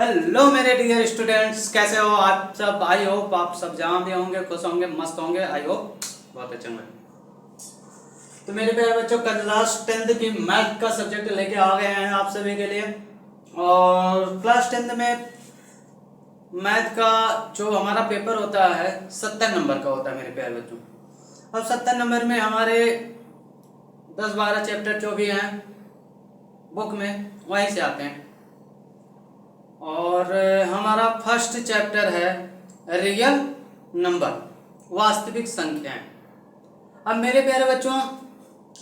Hello मेरे dear students, कैसे हो आप सब। आई होप आप सब जहाँ भी होंगे खुश होंगे, मस्त होंगे। आई होप बहुत अच्छे होंगे। तो मेरे प्यारे बच्चों, क्लास 10th की मैथ का सब्जेक्ट लेके आ गए हैं आप सभी के लिए। और क्लास 10th में मैथ का जो हमारा पेपर होता है 70 नंबर का होता है मेरे प्यारे बच्चों। अब 70 नंबर में हमारे 10-12 चैप्टर जो भी हैं बुक में वहीं से आते हैं। और हमारा फर्स्ट चैप्टर है रियल नंबर, वास्तविक संख्याएं। अब मेरे प्यारे बच्चों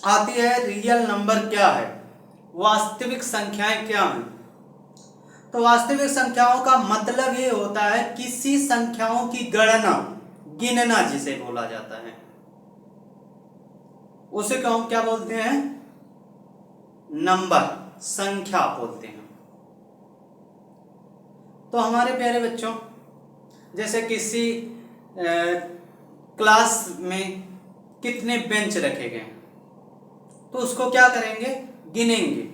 आती है रियल नंबर क्या है, वास्तविक संख्याएं क्या हैं। तो वास्तविक संख्याओं का मतलब ये होता है किसी संख्याओं की गणना, गिनना जिसे बोला जाता है, उसे हम क्या बोलते हैं, नंबर, संख्या बोलते हैं। तो हमारे प्यारे बच्चों जैसे किसी क्लास में कितने बेंच रखे गए तो उसको क्या करेंगे, गिनेंगे।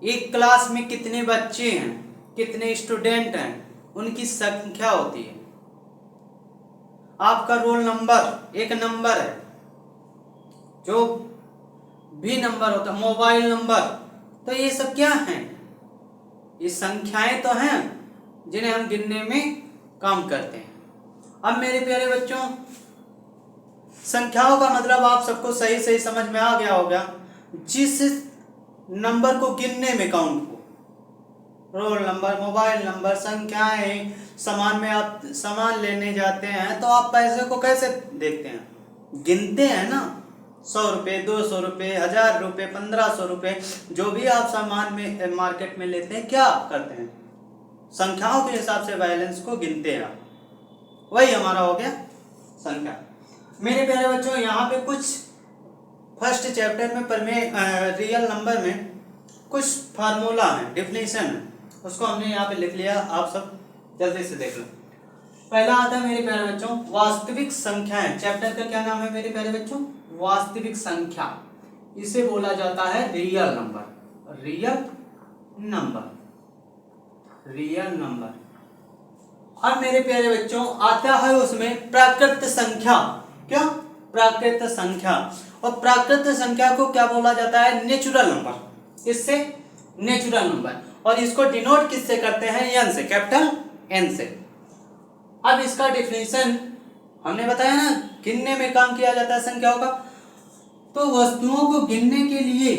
एक क्लास में कितने बच्चे हैं, कितने स्टूडेंट हैं, उनकी संख्या होती है। आपका रोल नंबर एक नंबर है, जो भी नंबर होता है, मोबाइल नंबर, तो ये सब क्या हैं, ये संख्याएं तो हैं जिन्हें हम गिनने में काम करते हैं। अब मेरे प्यारे बच्चों संख्याओं का मतलब आप सबको सही सही समझ में आ गया होगा, जिस नंबर को गिनने में काउंट हो। रोल नंबर, मोबाइल नंबर, संख्याएं। सामान में आप सामान लेने जाते हैं तो आप पैसे को कैसे देखते हैं, गिनते हैं ना। 100 रुपये, 200 रुपये, 1000 रुपये, 1500 रुपये, जो भी आप सामान में मार्केट में लेते हैं क्या करते हैं, संख्याओं के हिसाब से बैलेंस को गिनते हैं। वही हमारा हो गया संख्या। मेरे प्यारे बच्चों यहाँ पे कुछ फर्स्ट चैप्टर में रियल नंबर में कुछ फार्मूला है, डिफिनेशन है, उसको हमने यहाँ पे लिख लिया, आप सब जल्दी से देख लो। पहला आता है मेरे प्यारे बच्चों वास्तविक संख्याएं। चैप्टर का क्या नाम है मेरे प्यारे बच्चों, वास्तविक संख्या। इसे बोला जाता है real number, real number, real number. अब मेरे प्यारे बच्चों आता है उसमें प्राकृत संख्या। क्या, प्राकृत संख्या। और प्राकृत संख्या को क्या बोला जाता है, नेचुरल नंबर। इससे नेचुरल नंबर, और इसको डिनोट किससे करते हैं, एन से, कैपिटल एन से। अब इसका डिफिनेशन हमने बताया ना, गिनने में काम किया जाता है संख्याओं का। तो वस्तुओं को गिनने के लिए,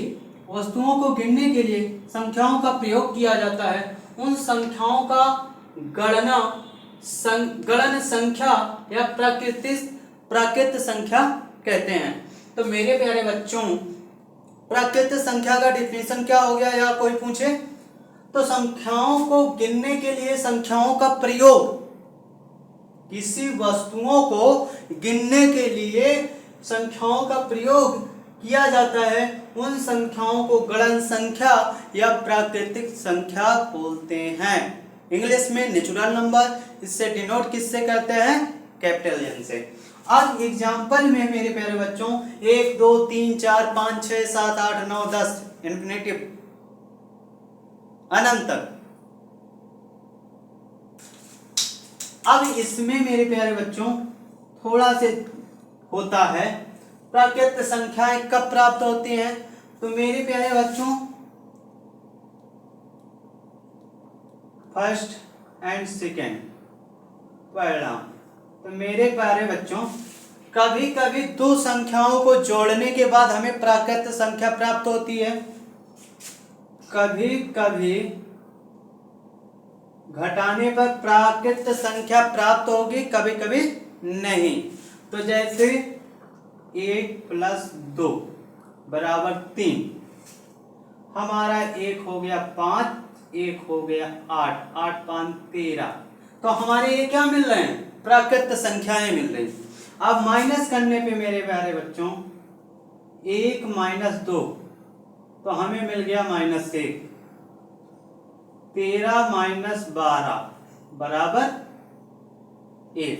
वस्तुओं को गिनने के लिए संख्याओं का प्रयोग किया जाता है। उन संख्याओं का गणना गणन संख्या या प्राकृत संख्या कहते हैं। तो मेरे प्यारे बच्चों प्राकृत संख्या का डिफिनेशन क्या हो गया, या कोई पूछे तो संख्याओं को गिनने के लिए संख्याओं का प्रयोग, किसी वस्तुओं को गिनने के लिए संख्याओं का प्रयोग किया जाता है। उन संख्याओं को गणन संख्या या प्राकृतिक संख्या बोलते हैं। इंग्लिश में नेचुरल नंबर, इससे डिनोट किससे करते हैं, कैपिटल एन से। अब एग्जांपल में मेरे प्यारे बच्चों 1 2 3 4 5 6 7 8 9 10 इन्फिनिटिव अनंत तक। अब इसमें मेरे प्यारे बच्चों थोड़ा से होता है, प्राकृत संख्याएं कब प्राप्त होती हैं। तो मेरे प्यारे बच्चों फर्स्ट एंड सेकेंड परिणाम। तो मेरे प्यारे बच्चों कभी कभी दो संख्याओं को जोड़ने के बाद हमें प्राकृत संख्या प्राप्त होती है, कभी कभी घटाने पर प्राकृत संख्या प्राप्त होगी, कभी कभी नहीं। तो जैसे 1 + 2 = 3, हमारा 1 हो गया 5, 1 हो गया 8, 8 5 13। तो हमारे ये क्या मिल रहे हैं, प्राकृत संख्याएं मिल रही। अब माइनस करने पे मेरे प्यारे बच्चों 1 - 2 तो हमें मिल गया -1, 13 - 12 = 1।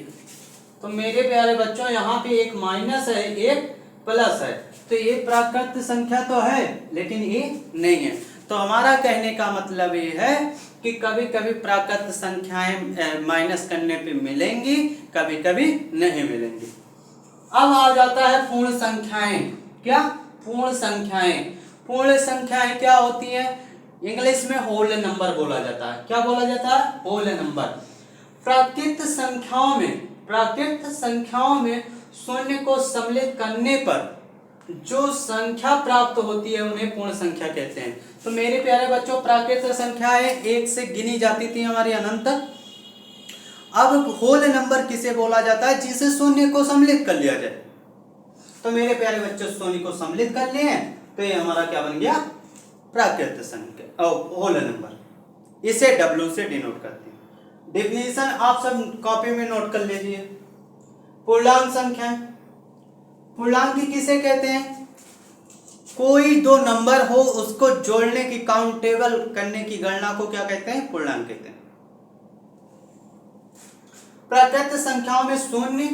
तो मेरे प्यारे बच्चों यहाँ पे एक माइनस है, एक प्लस है, तो ये प्राकृत संख्या तो है लेकिन ये नहीं है। तो हमारा कहने का मतलब ये है कि कभी कभी प्राकृत संख्याएं माइनस करने पे मिलेंगी, कभी कभी नहीं मिलेंगी। अब आ जाता है पूर्ण संख्याएं। क्या? पूर्ण संख्याएं। पूर्ण संख्याएं क्या होती है? इंग्लिश में होल नंबर बोला जाता है। क्या बोला जाता है? Whole number. प्राकृत संख्याओं में शून्य को सम्मिलित करने पर जो संख्या प्राप्त होती है उन्हें पूर्ण संख्या कहते हैं। तो मेरे प्यारे बच्चों, प्राकृत संख्याएं एक से गिनी जाती थी हमारी अनंत तक। अब होल नंबर किसे बोला जाता है? जिसे शून्य को सम्मिलित कर लिया जाए। तो मेरे प्यारे बच्चों, शून्य को सम्मिलित कर लिए तो ये हमारा क्या बन गया? प्राकृत संख्या, होल नंबर। इसे W से डिनोट करते हैं। डिफिनीशन आप सब कॉपी में नोट कर लीजिए। पूर्णांक संख्या। पूर्णांक किसे कहते हैं? कोई दो नंबर हो उसको जोड़ने की, काउंटेबल करने की गणना को क्या कहते हैं? पूर्णांक कहते हैं। प्राकृत संख्याओं में शून्य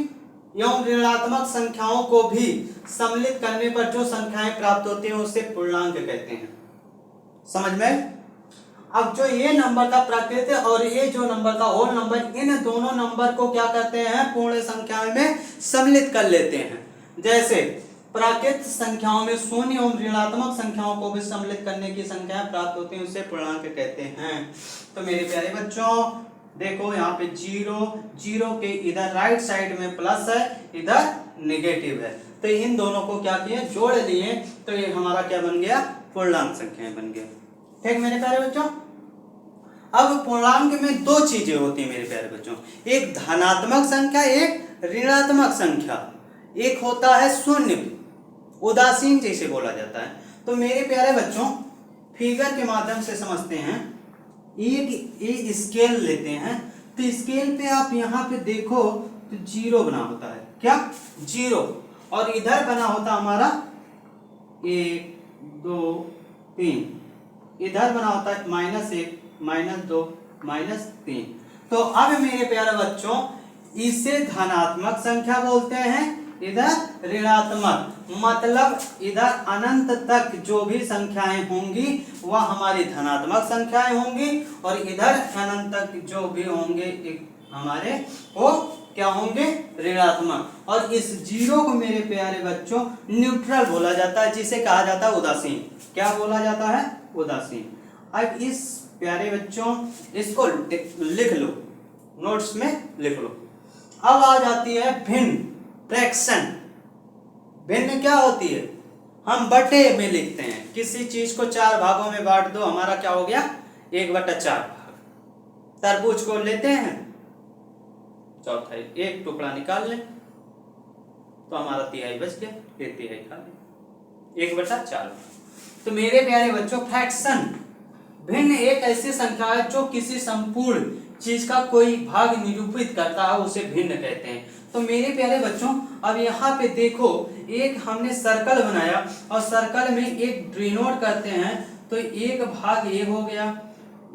एवं ऋणात्मक संख्याओं को भी सम्मिलित करने पर जो संख्याएं प्राप्त होती हैं उसे पूर्णांक कहते हैं। समझ में? अब जो ये नंबर था प्राकृत और ये जो नंबर था होल नंबर, इन दोनों नंबर को क्या कहते हैं? पूर्ण संख्याओं में सम्मिलित कर लेते हैं। जैसे प्राकृत संख्याओं में शून्य एवं ऋणात्मक संख्याओं को भी सम्मिलित करने की संख्याएं प्राप्त होती हैं, उसे पूर्णांक कहते हैं। तो मेरे प्यारे बच्चों देखो, यहाँ पे जीरो के इधर राइट साइड में प्लस है, इधर नेगेटिव है, तो इन दोनों को क्या किए? जोड़ लिए, तो ये हमारा क्या बन गया? पूर्णांक संख्याएं बन गया। ठीक मेरे प्यारे बच्चों। अब पूर्णांक में दो चीजें होती हैं मेरे प्यारे बच्चों, एक धनात्मक संख्या, एक ऋणात्मक संख्या। एक होता है शून्य, उदासीन जिसे बोला जाता है। तो मेरे प्यारे बच्चों, फिगर के माध्यम से समझते हैं। एक स्केल लेते हैं, तो स्केल पे आप यहाँ पे देखो तो जीरो बना होता है। क्या? जीरो। और इधर बना होता हमारा 1 2 3, इधर बना होता है -1 -2 -3। तो अब मेरे प्यारे बच्चों, इसे धनात्मक संख्या बोलते हैं, इधर ऋणात्मक। मतलब इधर अनंत तक जो भी संख्याएं होंगी वह हमारी धनात्मक संख्याएं होंगी, और इधर अनंत तक जो भी होंगे हमारे वो क्या होंगे? ऋणात्मक। और इस जीरो को मेरे प्यारे बच्चों न्यूट्रल बोला जाता है, जिसे कहा जाता है उदासीन। क्या बोला जाता है? उदासीन। अब इस प्यारे बच्चों इसको लिख लो, नोट्स में लिख लो। अब आ जाती है भिन्न, फ्रैक्शन। भिन्न क्या होती है? हम बटे में लिखते हैं। किसी चीज को 4 भागों में बांट दो, हमारा क्या हो गया? 1/4 भाग। तरबूज को लेते हैं, चौथाई, एक टुकड़ा निकाल लें तो हमारा तिहाई बच गया, फिर तिहाई खा लें, 1/4। तो मेरे प्यारे बच्चों, फ्रैक्शन भिन्न एक ऐसी संख्या है जो किसी संपूर्ण चीज का कोई भाग निरूपित करता है, उसे भिन्न कहते हैं। तो मेरे प्यारे बच्चों, अब यहाँ पे देखो, एक हमने सर्कल बनाया और सर्कल में एक डिनोट करते हैं, तो 1 भाग a हो गया,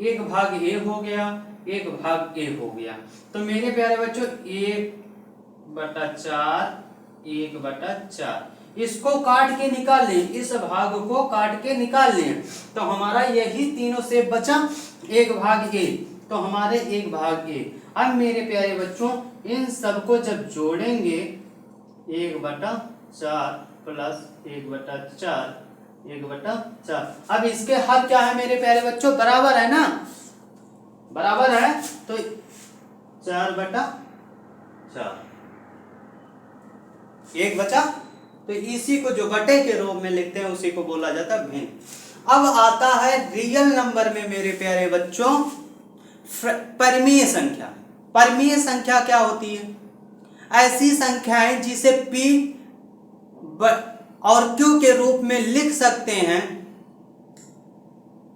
1 भाग a हो गया, 1 भाग a हो गया। तो मेरे प्यारे बच्चों 1/4, 1/4, इसको काट के निकाल लें, इस भाग को काट के निकाल लें, तो हमारा यही तीनों से बचा 1 भाग a, तो हमारे 1 भाग a। अब मेरे प्यारे बच्चों, इन सबको जब जोड़ेंगे 1/4 प्लस 1/4, 1/4। अब इसके हर क्या है मेरे प्यारे बच्चों? बराबर है ना? बराबर है, तो 4/4, 1 बचा। तो इसी को जो बटे के रूप में लिखते हैं उसी को बोला जाता है भिन्न। अब आता है रियल नंबर में मेरे प्यारे बच्चों परिमेय संख्या। परिमेय संख्या क्या होती है? ऐसी संख्याएं जिसे p और q के रूप में लिख सकते हैं,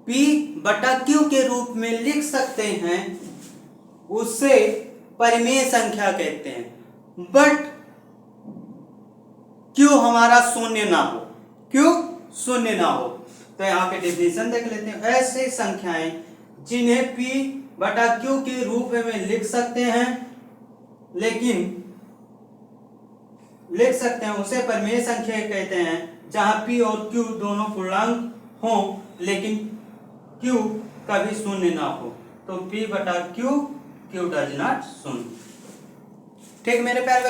p/q के रूप में लिख सकते हैं, उसे परिमेय संख्या कहते हैं। बट क्यों हमारा शून्य ना हो, क्यों शून्य ना हो। तो यहाँ पे डेफिनेशन देख लेते हैं। ऐसे संख्याएं जिन्हें p/q के रूप में लिख सकते हैं, लेकिन लिख सकते हैं उसे परिमेय संख्या कहते हैं, जहां p और q दोनों पूर्णांक हों, लेकिन क्यू कभी शून्य ना हो, तो P बटा क्यू, क्यू डज नॉट शून्य। ठीक मेरे प्यारे